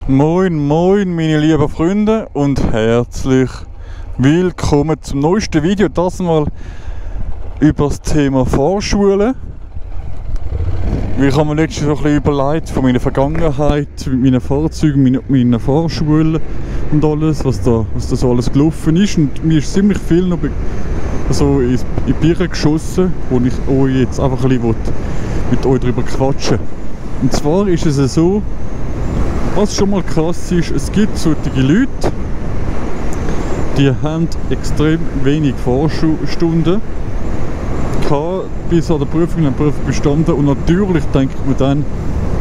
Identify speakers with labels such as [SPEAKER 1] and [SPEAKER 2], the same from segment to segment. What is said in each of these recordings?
[SPEAKER 1] Moin, moin, meine lieben Freunde und herzlich willkommen zum neuesten Video. Das mal über das Thema Fahrschule. Ich habe mir letztens so ein bisschen überlegt von meiner Vergangenheit mit meinen Fahrzeugen, meiner Fahrschule und alles, was da so alles gelaufen ist. Und mir ist ziemlich viel noch so in die Birne geschossen, wo ich euch jetzt einfach ein bisschen mit euch darüber quatschen. Und zwar ist es so, was schon mal krass ist, es gibt solche Leute, die haben extrem wenig Fahrstunden gehabt, bis an der Prüfung bestanden, und natürlich denkt man dann,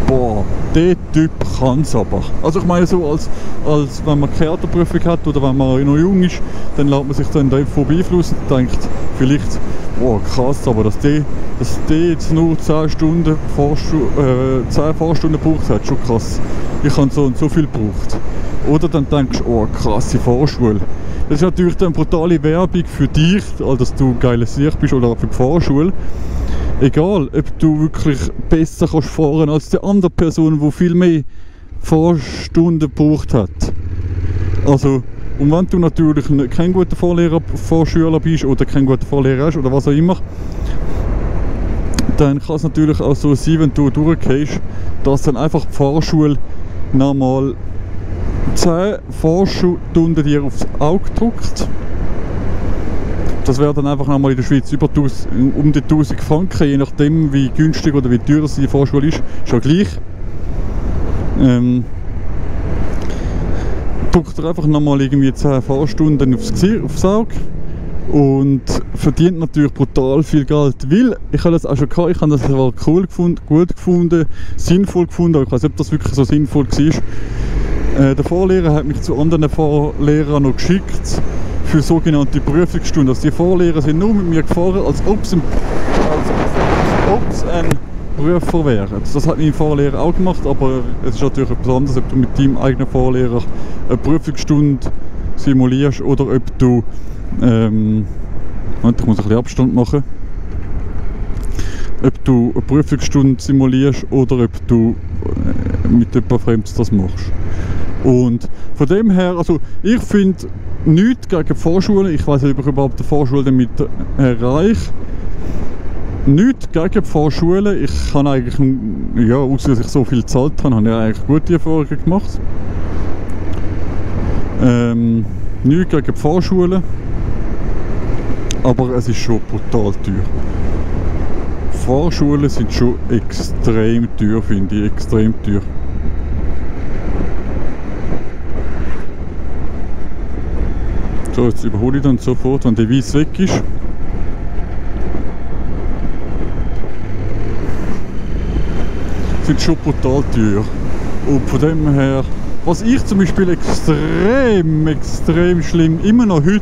[SPEAKER 1] boah, der Typ kann es aber. Also ich meine so, als wenn man keine Autoprüfung hat oder wenn man noch jung ist, dann lässt man sich dann davon beeinflussen und denkt vielleicht, boah krass, aber dass der jetzt nur 10 Fahrstunden gebraucht hat, schon krass. Ich habe so und so viel gebraucht. Oder dann denkst du, oh krasse Fahrschule. Das ist natürlich dann brutale Werbung für dich, dass du geiler Sicht bist, oder für die Fahrschule. Egal, ob du wirklich besser kannst fahren als die andere Person, die viel mehr Fahrstunden gebraucht hat. Also, und wenn du natürlich kein guter Fahrschüler bist oder kein guter Fahrlehrer hast oder was auch immer, dann kann es natürlich auch so sein, wenn du durchgehst, dass dann einfach die Fahrschule nochmal 10 Fahrstunden dir aufs Auge drückt. Das wäre dann einfach nochmal in der Schweiz um die 1000 Franken, je nachdem wie günstig oder wie teuer die Fahrschule ist, schon gleich. Drückt er einfach nochmal irgendwie 10 Fahrstunden aufs Auge und verdient natürlich brutal viel Geld, weil ich habe das auch schon gehabt, ich habe das zwar cool gefunden, gut gefunden, sinnvoll gefunden, aber ich weiß nicht, ob das wirklich so sinnvoll war. Der Fahrlehrer hat mich zu anderen Fahrlehrern noch geschickt für sogenannte Prüfungsstunden. Also die Fahrlehrer sind nur mit mir gefahren, als ob es ein Prüfer wäre. Das hat mein Fahrlehrer auch gemacht, aber es ist natürlich etwas anderes, ob du mit deinem eigenen Fahrlehrer eine Prüfungsstunde simulierst oder ob du ich muss ein bisschen Abstand machen. Ob du eine Prüfungsstunde simulierst oder ob du mit jemandem Fremdes das machst. Und von dem her, also ich finde nichts gegen Fahrschulen, ich weiß nicht, ob ich überhaupt eine Fahrschule damit erreiche. Nichts gegen Fahrschulen, ich habe eigentlich, ja, außer dass ich so viel gezahlt habe ich eigentlich gute Erfahrungen gemacht. Nichts gegen Fahrschulen, aber es ist schon brutal teuer. Fahrschulen sind schon extrem teuer, finde ich, extrem teuer. So, jetzt überhole ich dann sofort, wenn der Weiss weg ist. Sind schon brutal teuer. Und von dem her, was ich zum Beispiel extrem schlimm, immer noch heute,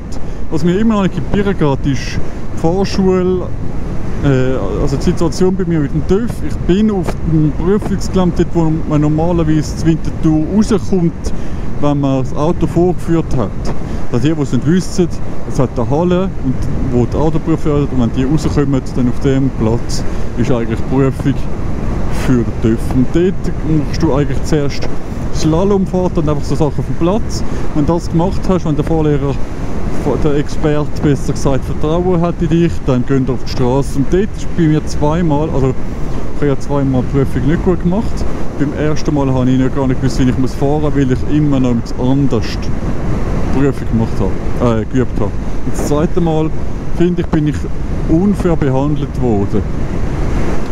[SPEAKER 1] was mir immer noch nicht in die Birne geht, ist die Fahrschule, also die Situation bei mir mit dem TÜV. Ich bin auf dem Prüfungsgelände, dort wo man normalerweise zur Winterthur rauskommt, wenn man das Auto vorgeführt hat. Also die, die es nicht wissen, es hat eine Halle, wo die Autoprüfung werden, und wenn die rauskommen, dann auf dem Platz ist eigentlich die Prüfung für den TÜV. Und dort machst du eigentlich zuerst Slalomfahrt und einfach so Sachen auf dem Platz. Wenn du das gemacht hast, wenn der Fahrlehrer, der Experte besser gesagt, Vertrauen hat in dich, dann gehen wir auf die Straße. Und dort ist bei mir zweimal, also ich habe ja zweimal die Prüfung nicht gut gemacht. Beim ersten Mal habe ich noch gar nicht gewusst, wie ich fahren muss, weil ich immer noch anders die Prüfung geübt habe. Und das zweite Mal, finde ich, bin ich unfair behandelt worden.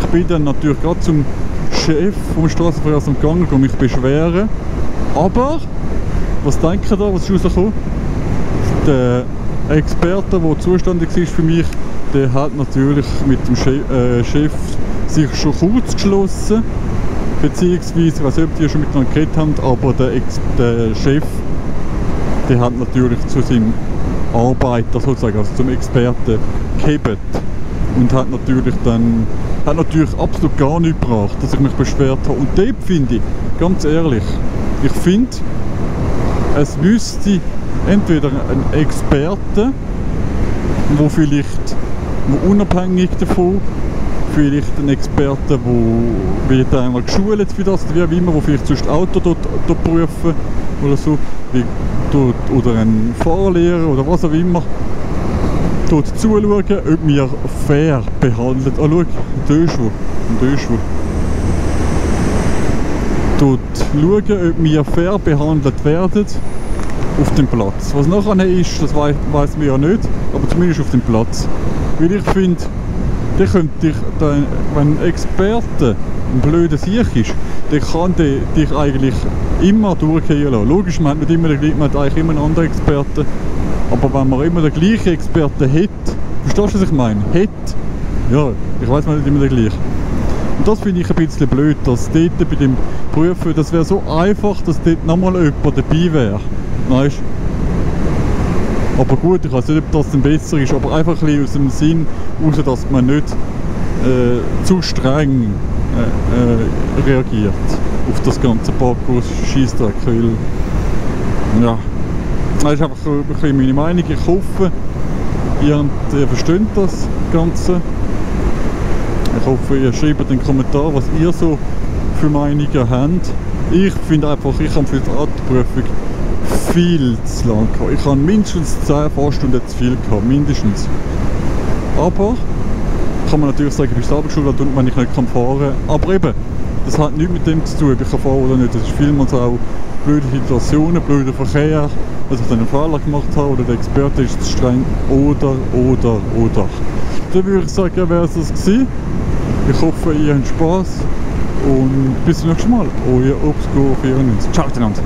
[SPEAKER 1] Ich bin dann natürlich gerade zum Chef vom Straßenverkehrsamt gegangen und mich beschweren. Aber, was denkt ihr da, was ist rausgekommen? Der Experte, der zuständig war für mich, der hat natürlich mit dem Chef sich schon kurz geschlossen. Beziehungsweise, ich weiß nicht, ob die schon miteinander geredet haben, aber der Chef, der hat natürlich zu seinem Arbeiter sozusagen, also zum Experten, gehebt. Und hat natürlich absolut gar nichts gebracht, dass ich mich beschwert habe. Und dort finde ich, ganz ehrlich, ich finde, es müsste entweder ein Experte, der unabhängig davon vielleicht ein Experte, der wird einmal geschult für das, wie auch immer, der vielleicht sonst Auto dort prüfen oder so, oder ein Fahrlehrer oder was auch immer, dort zuschauen, ob wir fair behandelt. Ah, schau, ein Döschwo. Dort schauen, ob wir fair behandelt werden auf dem Platz. Was nachher ist, das weiss man ja nicht, aber zumindest auf dem Platz. Weil ich finde, wenn ein Experte ein blöder Sieg ist, der kann dich eigentlich immer durchgehen lassen. Logisch, man hat eigentlich immer einen anderen Experten, aber wenn man immer den gleichen Experten hat, verstehst du, was ich meine? Ja, ich weiss, man nicht immer den gleichen. Und das finde ich ein bisschen blöd, dass dort bei dem Prüfen, das wäre so einfach, dass dort nochmal jemand dabei wäre. Weißt? Aber gut, ich weiß nicht, ob das dann besser ist, aber einfach ein bisschen aus dem Sinn raus, dass man nicht zu streng reagiert auf das ganze Parkour-Scheissdreck, weil ja, das ist einfach ein bisschen meine Meinung. Ich hoffe, ihr versteht das Ganze. Ich hoffe, ihr schreibt einen Kommentar, was ihr so für Meinungen habt. Ich finde einfach, ich habe für die Autoprüfung viel zu lang gehabt. Ich habe mindestens 10 Fahrstunden zu viel gehabt, mindestens. Aber kann man natürlich sagen, ich bin selber geschult, wenn ich nicht fahren kann. Aber eben, das hat nichts mit dem zu tun, ob ich fahren kann oder nicht. Das ist vielmals auch blöde Situationen, blöder Verkehr, dass ich dann einen Fehler gemacht habe oder der Experte ist zu streng oder. Dann würde ich sagen, wäre es das gewesen. Ich hoffe, ihr habt Spass und bis zum nächsten Mal. Euer Obstgo 94. Ciao miteinander.